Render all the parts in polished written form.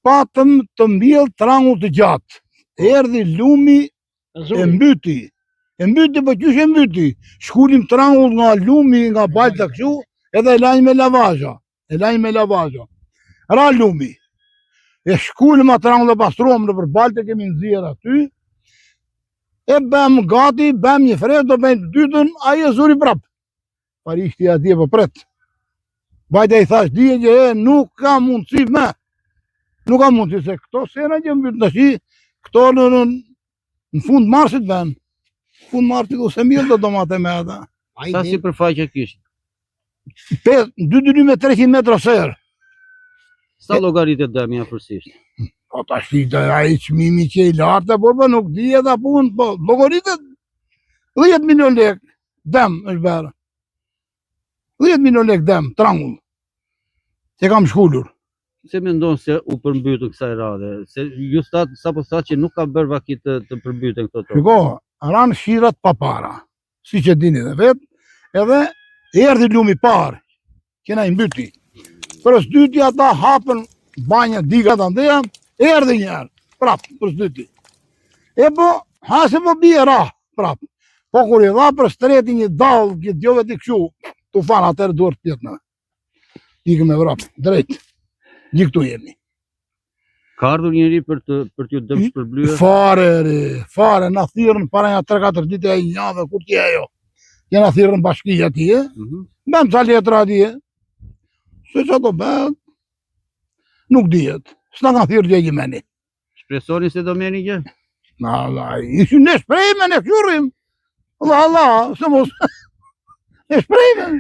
patëm të mbjell trangu të gjatë. Erdhi lumi e mbyti. E mbyti, po qysh e mbyti? Shkullim trangull nga lumi, nga balta kështu, edhe e lajnë me lavazha. Ra lumi. E shkullim atë trangull dhe pastruam në për balta, kemi nëzirë aty. E bëm gati, bëm një fresh, do bëjmë të dytën, aje zuri prap. Parishti atje për pret. Bajta i thash, dije që nuk ka mundësi me. Nuk ka mundësi, se këto sena që mbytë në shi, këto në fund marsit ben. Fund marsit ku se mirë do domate me ata. Sa si përfaqe kishtë? 2 me 300 metra serë. Sa llogaritet dëmi afërsisht? Po ta shita, a i qmimi që i lartë, por nuk di edhe punë, po llogaritet 10 milion lek, dëm është berë. 10 milion lek dëm, trangull, që kam shkullur. Se mendon se u përmbytën kësaj radhe? Se ju sapo thatë që nuk ka bërë vakit të përmbytën këto tokë. Shiko, ranë shirat pa para, si që dini dhe vetë, edhe erdhi lumi parë, që na i mbyti. Për së dyti ata hapën banja diga të ndeja, erdhi njerë, prap, për së dyti. E po, hase po bje ra, prap. Po kur i dha për streti një dallë, këtë djove të këshu, tu fanë atërë duart pjetëna. Ikë me vrap, drejt. Një këtu jemi. Ka ardhur njëri për t'ju dëmë shpërblyer? Fare, na thirrën para një 3-4 ditë e një dhe kur t'je jo. Jena thirrën bashkia atje, bëm ca letra atje. Se që do bëhet, nuk dihet. S'na kanë thirrë gjë meni. Shpresoni se do merrni gjë? Ishim ne shprejme, ne këshurrim. Allah, se mos. Ne shprejme.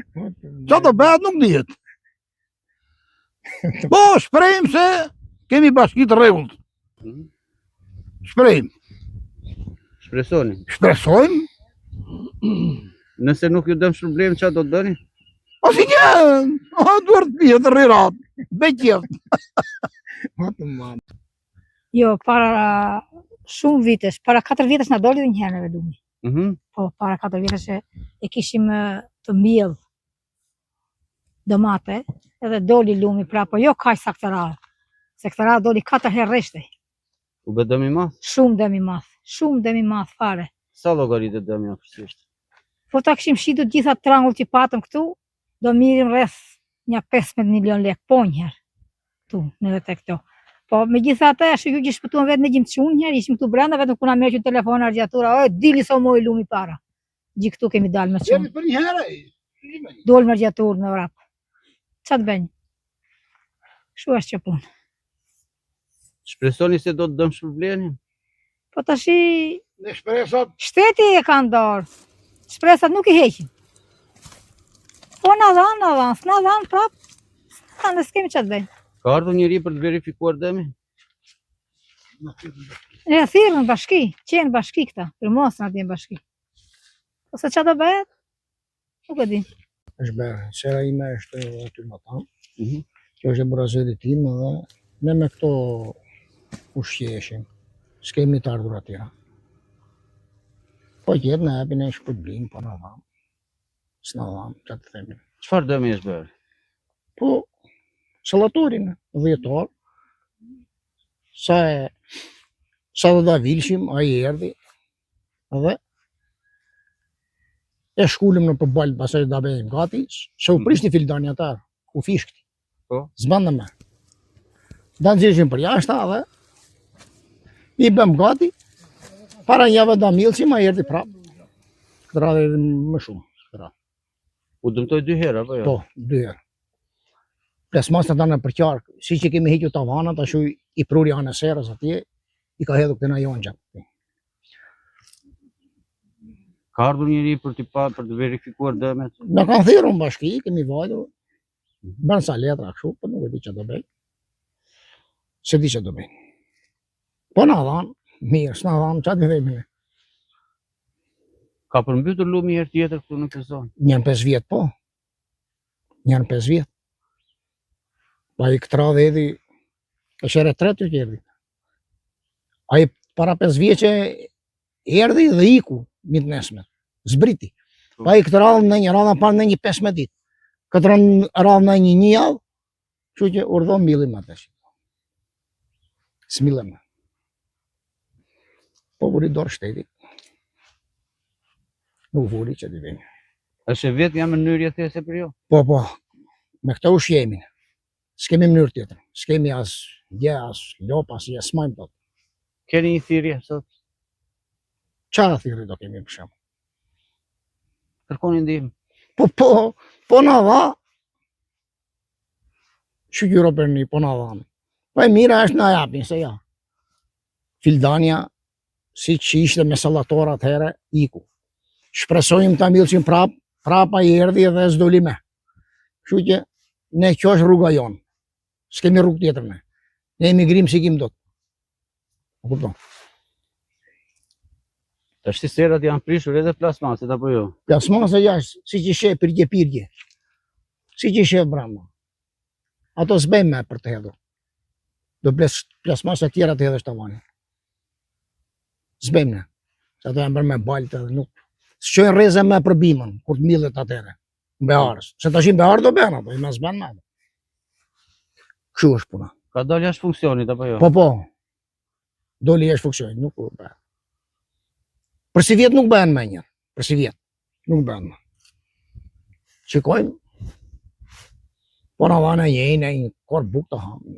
Që do bëhet, nuk dihet. Po, shprejmë se kemi bashkit rregullt. Shprejmë. Shpresoni? Shpresojmë. Nëse nuk ju dëm shpërblim, çfarë do të bëni? O si një, duart pjetë rrirat, beqjef. Jo, para shumë vitesh, para 4 vitesh na doli dhe një herë në lumi. Po, para 4 vitesh e kishim të mbjell domate, edhe doli lumi pra, po jo kaq sa këtë radhë. Se këtë radhë doli 4 herë rreshti. U bë dëm i madh? Shumë dëm i madh fare. Sa llogaritet dëmi afërsisht? Po ta kishim shitur gjitha trangull që patëm këtu, do mirim rreth një 15 milion lek, po njëherë, tu, në dhe të këto. Po, me gjitha ata, shikoj që shpëtuam vetë në gjimë të shumë njëherë, ishim këtu brenda, vetëm kuna merë që telefon, argjatura, dili sa moj lumi para. Gjë këtu kemi dalë me shumë. Jemi për një herë, Dol me argjaturë në vrap. Qa të bëjnë? Shu është që punë. Shpresoni se do të dëm shpërbleni? Po të shi... Ne shpresat... Shteti e ka ndorë. Shpresat nuk i heqin. Po në dhanë, s'na dhanë prapë, s'na dhanë, s'kemi që të bëjnë. Ka ardhur njëri për të verifikuar dëmi? E thirrën bashki, qenë bashki këta, për mos në atje bashki. Ose që të bëhet, nuk e di. është bërë, sera ime është aty më tanë, kjo është e burazeri tim dhe ne me këto ushqeshim, s'kemi të ardhur atjera. Po tjetë në epin e shpërblim, po në dhamë. S'na dhamë, që të themi. Çfarë dëmi është bërë? Po, salatorin, 10 orë, sa dhe da vilshim, a i erdi, dhe e shkullim në përballë pasaj da bejmë gati, se u prishti fildani atar, u fishkti, zbandë me. Da nëzishim për jashta dhe i bëm gati, para njave da milësim, a i erdi prapë. Këtë radhe erdi më shumë. U dëmtoj 2 herë, apo jo? Po, 2 herë. Plesmas në ta në përqarkë, si që kemi heqju tavanat, ashu i pruri anë serës atje, i ka hedhu këtina jonë gjatë. Ka ardhur njëri për të verifikuar dëmet? Në kanë thirrur në bashki, kemi vajtur, bërë sa letra kështu, po nuk e di që do bëjnë. Se di që do bëjnë. Po na dhanë, mirë, s'na dhanë, që të dhejmë. Ka përmbytur lumi herë tjetër këtu në këtë zonë? Njën 5 vjetë, po. Njën 5 vjetë. Pa i këtë radhe edhi, është ere 3 që erdi. A i para 5 vjeqe erdi dhe iku, mitë nesme, zbriti. Pa i këtë radhe në një radhe parë në një 15 ditë. Këtë radhe në një javë, që që urdhon mbilim atë. S'millem. Po vuri dorë shteti. Nuk vuri që t'i vini. Është e vetë jam mënyrë thjesht për ju. Po, me këto ushqemin. S'kemi mënyrë tjetër. S'kemi as dje, as lop, as smajmë tot. Keni një thirrje sot? Çfarë thirrje do kemi për shemb? Kërkoni ndihmë. Po na dha. Shqyro për një, po na dha. Po e mira është na japin, se ja. Fildania, si që ishte me sallator atëhere, iku. Shpresojmë ta mbillsim prapa i erdhi edhe s'doli me. Kështu që ne kjo është rruga jonë. S'kemi rrugë tjetër ne. Ne emigrim si kim dot. Po kupton. Tash serat janë prishur edhe plasmaset apo jo? Plasmase jashtë, si që sheh pirgje. Si që sheh brenda. Ato s'bejmë me për të hedhur. Do plasmase tjera të hedhësh tavani. S'bejmë ne. Se ato janë bërë me baltë edhe nuk. S'qojnë rreze me për bimën, kur të millet atere. Mbeharës. Se tash i mbeharë do bën ato, i mas bën me. Kështu është puna. Ka dalë jashtë funksionit apo jo? Po. Doli jashtë funksionit, nuk u bën. Për si vjet nuk bën më një. Për si vjet. Nuk bën më. Shikojmë. Po na vana një kor buk të hamë.